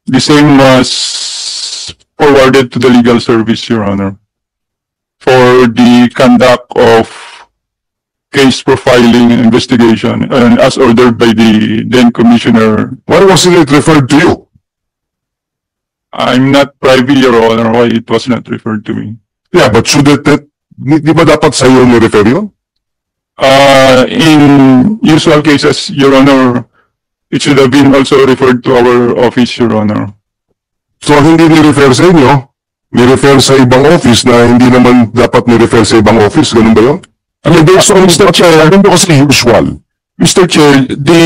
The same was forwarded to the legal service, Your Honor, for the conduct of case profiling and investigation, and as ordered by the then Commissioner. Why wasn't it referred to you? I'm not privy, Your Honor, why it was not referred to me. Yeah, but should it, di ba dapat sa'yo ni-refer yun? In usual cases, Your Honor, it should have been also referred to our office, Your Honor. So hindi ni-refer sa inyo, ni-refer sa ibang office na hindi naman dapat ni-refer sa ibang office, ganun ba yun? I mean, based on Mr. Chair, ano kasi usual? Mr. Chair, the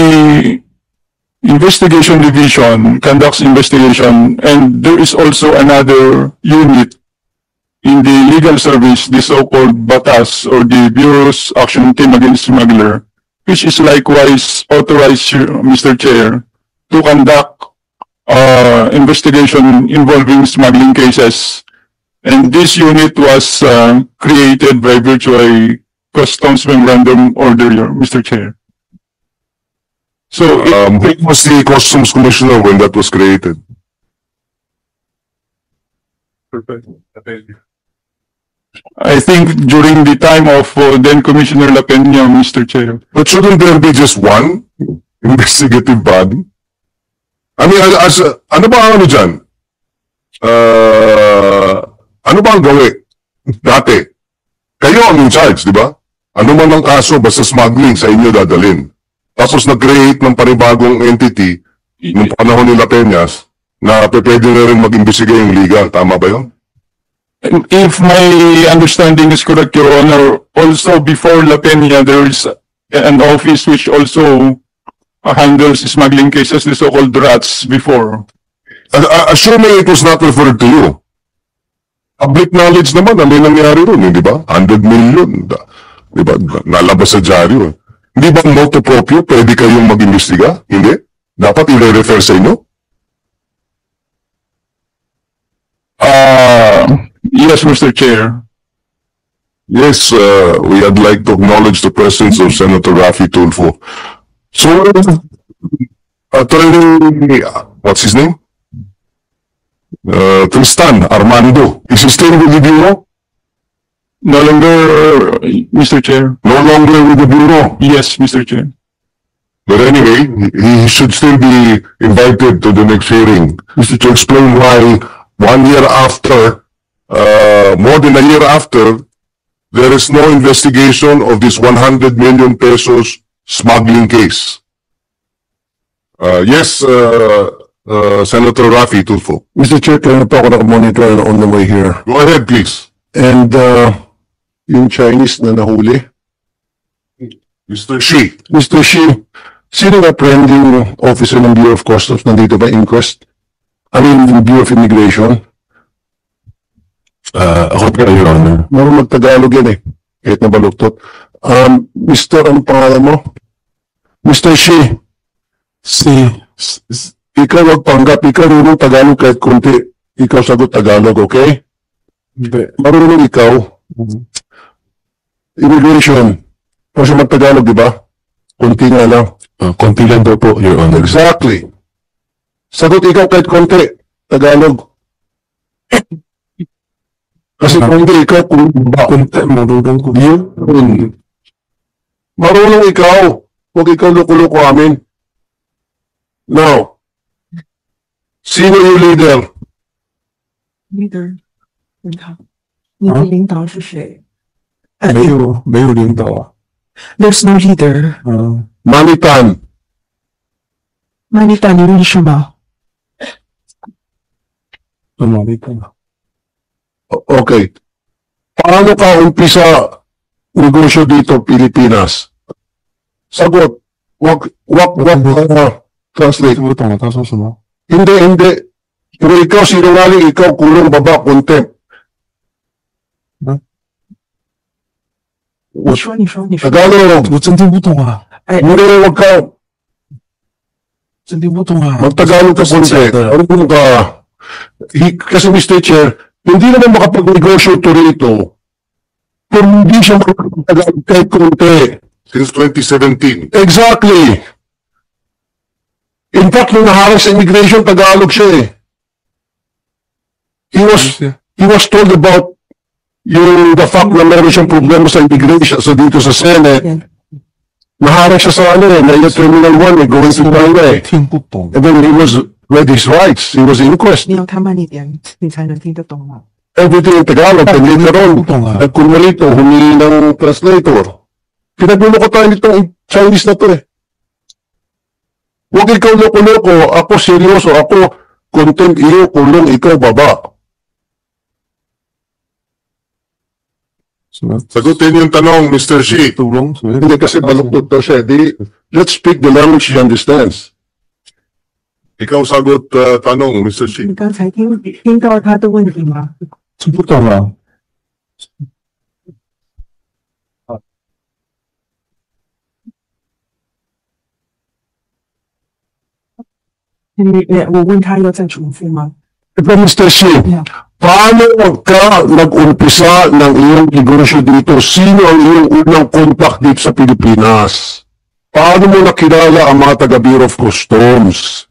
investigation division conducts investigation, and there is also another unit in the legal service, the so-called BATAS, or the Bureau's Action Team Against Smuggler, which is likewise authorized, Mr. Chair, to conduct investigation involving smuggling cases. And this unit was created by virtue of a Customs Memorandum Order, Mr. Chair. So, Who was the Customs Commissioner when that was created? I think during the time of then Commissioner La Peña, Mr. Chair. But shouldn't there be just one investigative body? I mean, ano ba ano dyan? Ano ba ang gawin? Dati, kayo ang in charge, di ba? Ano man ang kaso, basta smuggling, sa inyo dadalhin. Tapos nag-create ng panibagong entity ng panahon ni La Peñas na pwede na rin mag-imbestiga yung legal. Tama ba yun? If my understanding is correct, Your Honor, also before La Peña, there is an office which also handles smuggling cases, the so-called RATS, before. Assuming it was not referred to you, public knowledge naman na may nangyari ron, di ba? 100 million, di ba? Nalabas sa dyaryo. Hindi ba motu proprio pwede kayong mag-imbestiga? Hindi? Dapat i-refer sa inyo? Yes, Mr. Chair. Yes, we would like to acknowledge the presence of Senator Raffy Tulfo. So, Attorney, what's his name? Tristan Armando. Is he still with the Bureau? No longer, Mr. Chair. No longer with the Bureau. Yes, Mr. Chair. But anyway, he should still be invited to the next hearing to explain why 1 year after, more than a year after, there is no investigation of this 100 million pesos smuggling case. Yes, Senator Raffy Tulfo. Mr. Chair, kaya na po ako nakamonitor on the way here. Go ahead, please. And yung Chinese na nahuli, Mr. Shi. Mr. Shi, sino na apprehending officer ng Bureau of Customs nandito ba inquest? I mean, Bureau of Immigration? Ako po, Your Honor. Marunong mag-Tagalog yan eh. Kahit na baluktot. Mr. Ano pangalan mo? Mr. Shi. Ikaw wag panggap. Ikaw marunong Tagalog kahit kunti. Ikaw sagot Tagalog, okay? Marunong ikaw. Immigration. Kasi mag-Tagalog, di ba? Kunti nga lang. Konti lang daw po, Your Honor. Exactly. Sagot ikaw kahit konti. Tagalog. Kasi kung hindi ikaw, kung Konti, marunong ko. yun. Marunong ikaw. Huwag ikaw loko-loko amin. Now, sino yung leader? leader，你的领导是谁？没有领导啊。 There's no leader。 Manitan. 那你打你认识吗？ Okay. Paano ka umpisa negosyo dito, Pilipinas? Sagot. Wag, translate. 听不懂他说什么？ Hindi. Pero ikaw sinungaling, ikaw kulong baba, contempt. 你说，你说，你说。 Tagalog. 我真听不懂啊， Hindi rin wag ka. 真听不懂啊。 Magtagalog ka konti. Ano ka? Kasi Mr. Chair, hindi naman makapag-negosyo to rito kung hindi siya makapag-Tagalog kahit konti. Since 2017. Exactly. In fact, nung naharang sa immigration, Tagalog siya eh. He was told about the fact na meron siyang problema sa immigration, so dito sa Senate, Yan. naharang siya sa na Terminal 1 going to Taipei. 听不懂。 And then he was read his rights. He was inquest. 你要他慢一点，你才能听得懂吗？ Everything in Tagalog. And later on, nagkunwalito, humingi ng translator. Pinagulo ko tayo nitong Chinese na to eh. Huwag ikaw loko-loko, ako seryoso, ako content, iyo kulong, ikaw baba. Sagutin yung tanong, Mr. Shi. 杜龙，所以 Hindi kasi baluktot daw siya. Let's speak the language she understands. Ikaw sagot tanong, Mr. Shi. 你刚才听到他的问题吗？听不懂啊。我问他要再重复吗？ Ito, Mr. Shi, Yeah. paano ka nag-umpisa ng iyong negosyo dito? Sino ang iyong unang contact dito sa Pilipinas? Paano mo nakilala ang mga taga-Bureau of Customs?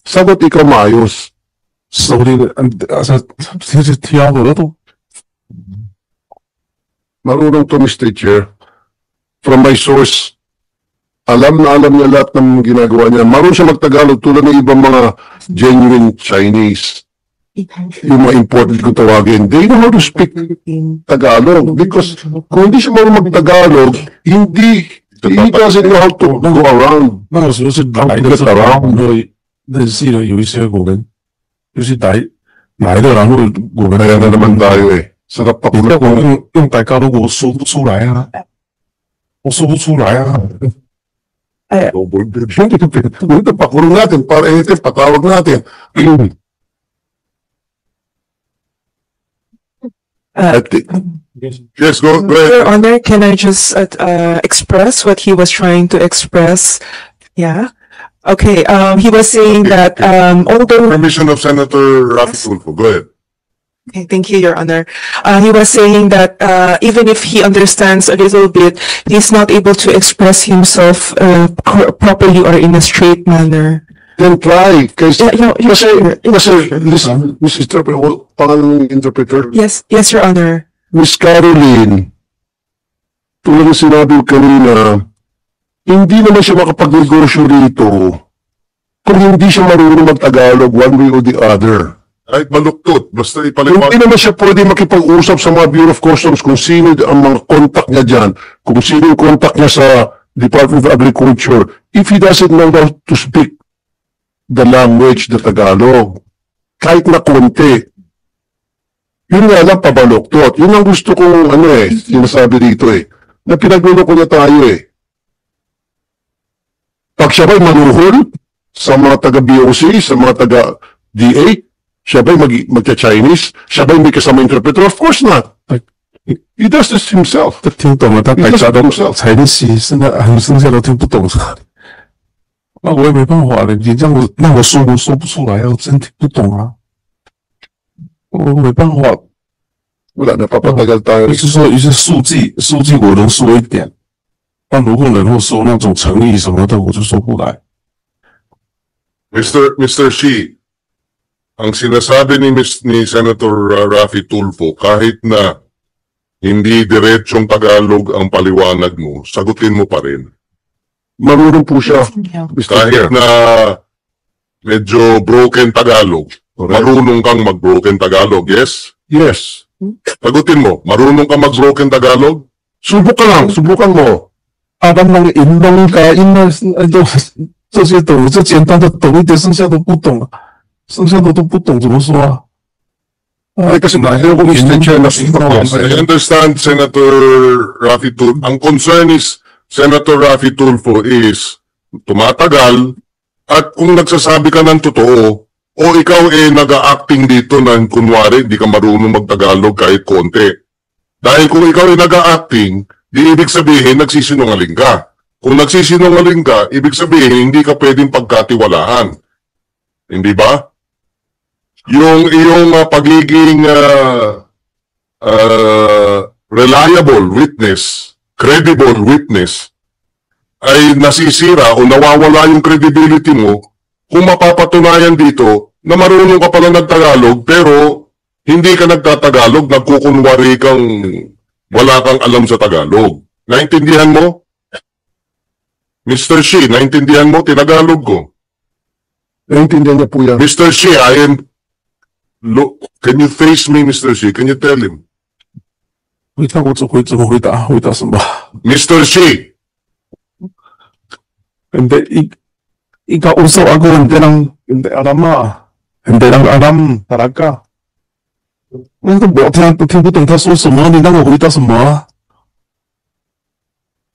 Sagot ikaw maayos. 手里的，其实挑我的都 Marunong to, Mr. Chair. From my source, alam na alam niya lahat ng ginagawa niya. Marunong siya magtagalog tulad ng ibang mga genuine Chinese. 一开始 Yung mga imported kung tawagin. They know how to speak 菲律宾 Tagalog because kung hindi siya marunong mag-Tagalog, he doesn't know how to go around. 那个时候是来的时候，然后认识了有一些我们就是来的，然后我们 Kaya na naman tayo eh. Sarap pa 你叫 pula. 我用大家都我说不出来啊，我说不出来啊。 Ito, pakulong natin para ito, patawag natin. Yes, go ahead. Your Honor, can I just express what he was trying to express? Yeah. Okay. He was saying that although Permission of Senator Rafi Tulfo. Go ahead. Okay, thank you, Your Honor. He was saying that even if he understands a little bit, he's not able to express himself properly or in a straight manner. Then try. Kasi, Yeah, listen, Mrs. Interpreter, pangalan ng interpreter, Yes, yes, Your Honor. Miss Caroline, tulad ng sinabi ko kanina, hindi naman siya makapag-negosyo rito kung hindi siya marunong mag-Tagalog one way or the other. Kahit baluktot, basta Hindi ipaliwanag. naman siya pwede makipag-usap sa mga Bureau of Customs kung sino ang mga contact niya dyan, kung sino yung contact niya sa Department of Agriculture, if he doesn't know how to speak the language, the Tagalog, kahit na konti. Yun nga lang pabaluktot. Yun ang gusto kong sinasabi dito eh. Na pinagulo ko na tayo eh. Pag siya ba'y manuhol sa mga taga-BOC, sa mga taga-DA, siya ba'y magka-Chinese? Siya ba'y may kasama interpreter? Of course not. He does this himself. 听懂了，但大家都才练习，现在剩下都听不懂。那我也没办法了，你让我说，我说不出来，我真听不懂啊。我没办法， Wala, napapatagal tayo. 就是说一些数据我能说一点，但如果能够说那种诚意什么的，我就说不来。 Mr. Shi, ang sinasabi ni Senator Rafi Tulfo, kahit na hindi diretsong Tagalog ang paliwanag mo, sagutin mo pa rin. Marunong po siya. Yeah. Mr. Kahit Chair. na medyo broken Tagalog, marunong kang mag-broken Tagalog, yes? Yes. Sagutin mo, marunong kang mag-broken Tagalog? Subukan mo. 阿当那个银东卡银那都这些懂，这简单的懂一点，剩下都不懂了，剩下的都不懂怎么说啊？ Ay, kasi ayaw ko Mr. Chair na I understand, Senator Rafi Tulfo. Ang concern is, Senator Rafi Tulfo is tumatagal at kung nagsasabi ka ng totoo o ikaw nag-a-acting dito na kunwari di ka marunong mag-Tagalog kahit konti. Dahil kung ikaw nag-a-acting, di ibig sabihin nagsisinungaling ka. Kung nagsisinungaling ka, ibig sabihin hindi ka pwedeng pagkatiwalaan. Hindi ba? Yung iyong pagiging reliable witness, credible witness, ay nasisira o nawawala yung credibility mo kung mapapatunayan dito na marunong ka pala nagtagalog pero hindi ka nagtatagalog, nagkukunwari kang wala kang alam sa Tagalog. Naintindihan mo? Mr. Shi, naintindihan mo? Tinagalog ko. Naintindihan niya po yan. Mr. Shi, can you face me, Mr. Shi? Can you tell him? 回答我怎么回答？回答什么？ Mr. Shi, Hindi, ikausap ako, hindi alam ah. Hindi lang alam, talaga. 我听不懂他说什么，你让我回答什么？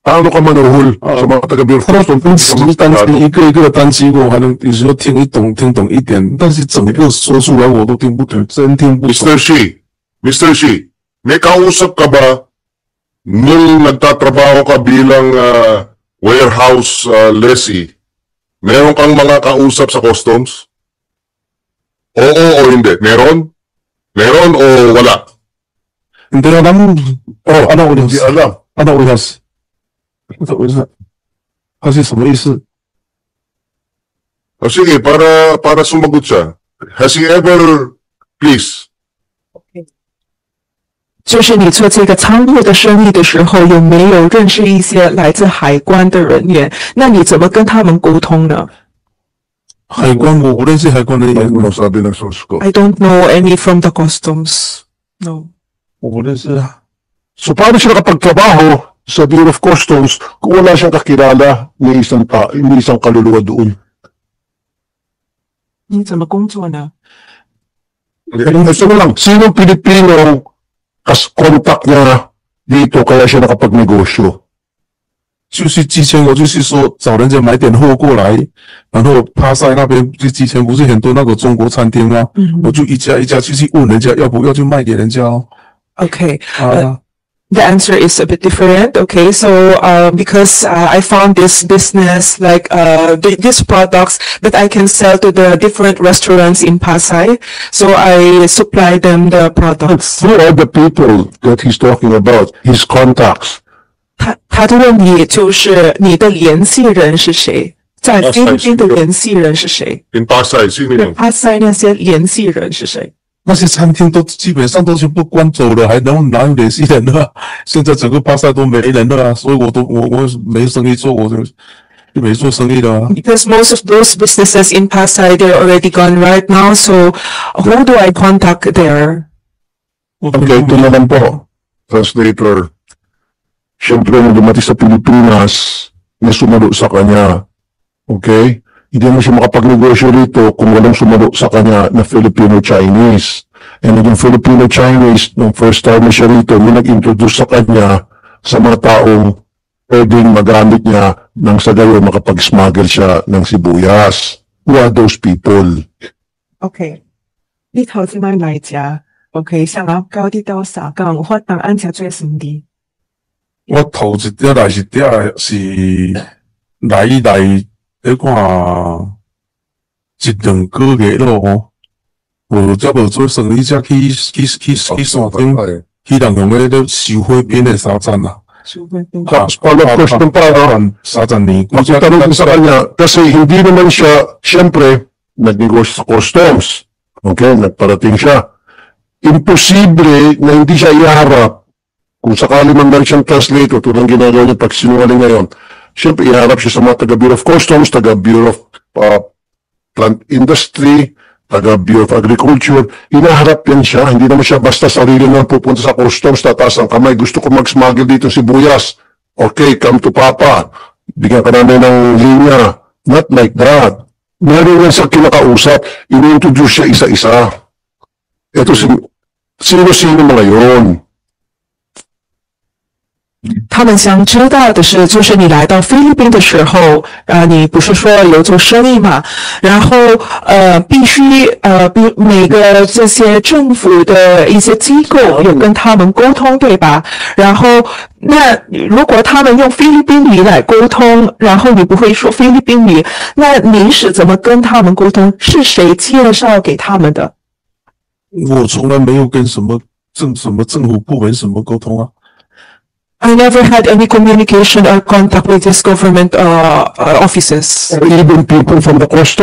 Paano ka manuhol sa mga taga-Bureau of 他的 Customs? 单词一个一个单词，我还能有时候听懂一点，但是整个说出来我都听不懂，真听不懂。 Mr. Shi, may kausap ka ba nung nagtatrabaho ka bilang warehouse lessee? Meron kang mga kausap sa customs? Oo o hindi? Meron? Meron o wala? Hindi alam. Oh, ano Hindi ulit? alam. Ano ulit? Ano ulit? 他是什么意思？ O sige, para sumagot siya. Has he ever, please, 就是你做这个仓库的生意的时候，有没有认识一些来自海关的人员？那你怎么跟他们沟通呢海关我不认识海关的人， Ano sabi ng source ko? ？I don't know any from the customs. No. 我不认识啊。 So, paano siya nakapagtrabaho sa Bureau of Customs kung wala siyang kakilala ni isang kaluluwa doon? 你怎么工作呢？ Ito na lang, sinong Pilipinong contact niya dito kaya siya nakapagnegosyo? 就是之前我就是说找人家买点货过来，然后帕赛那边就之前不是很多那个中国餐厅吗？我就一家一家去问人家要不要就卖给人家哦。 Okay. 啊， The answer is a bit different. Okay, so because I found this business like these products that I can sell to the different restaurants in Pasay, so I supply them the products. Who are the people that he's talking about? His contacts. 他的问题就是你的联系人是谁？在菲律宾的联系人是谁？ in Pasay, sino yun? 巴塞那些联系人是谁？ 那些餐厅都基本上都全部关走了，还能哪有联系人呢？现在整个巴塞都没人了啊，所以我没生意做，我就没做生意了啊。 Because most of those businesses in Pasay they're already gone right now. So who do I contact there? Okay, ito naman po. Translator. Siyempre, nung dumating sa Pilipinas, may sumalo sa kanya. Okay? Hindi mo siya makapagnegosyo rito kung walang sumalo sa kanya na Filipino-Chinese. And yung Filipino-Chinese, nung first time na siya rito, may nag-introduce sa kanya sa mga taong pwedeng magamit niya nang sa gayon makapag-smuggle siya ng sibuyas. Who are those people? OK，呢頭先問嚟者，OK，上下交啲到啥講，我發檔安插最什麼啲？我頭一點來是來你看一兩個月咯，我才無做生意，才去山頂，去人用嗰啲收貨邊嘅沙站啊， Tapos follow-up question pa, no? 沙站呢，我才 Magtatanong sa kanya, kasi hindi naman siya, siyempre, nagnegosyo sa customs. Okay, nagparating siya. Imposible na hindi siya iharap. Kung sakali man lang siyang translator, tulad ng ginagawa niya pag sinungaling ngayon, siyempre iharap siya sa mga taga-Bureau of Customs, taga-Bureau of Plant Industry, taga-Bureau of Agriculture. Inaharap yan siya. Hindi naman siya basta sarili na pupunta sa customs, tataas ang kamay. Gusto ko mag-smuggle dito sibuyas. Okay, come to Papa. Bigyan ka namin ng linya. Not like that. Meron yan sa kinakausap. Ini-introduce siya isa-isa. Ito, sino-sino mga yun? 他们想知道的是，就是你来到菲律宾的时候，你不是说有做生意嘛？然后必须比每个这些政府的一些机构有跟他们沟通，对吧？然后那如果他们用菲律宾语来沟通，然后你不会说菲律宾语，那你是怎么跟他们沟通？是谁介绍给他们的？我從來沒有跟什麼政府部門什麼溝通啊。I never had any communication or contact with these government offices. Or even people from the custom?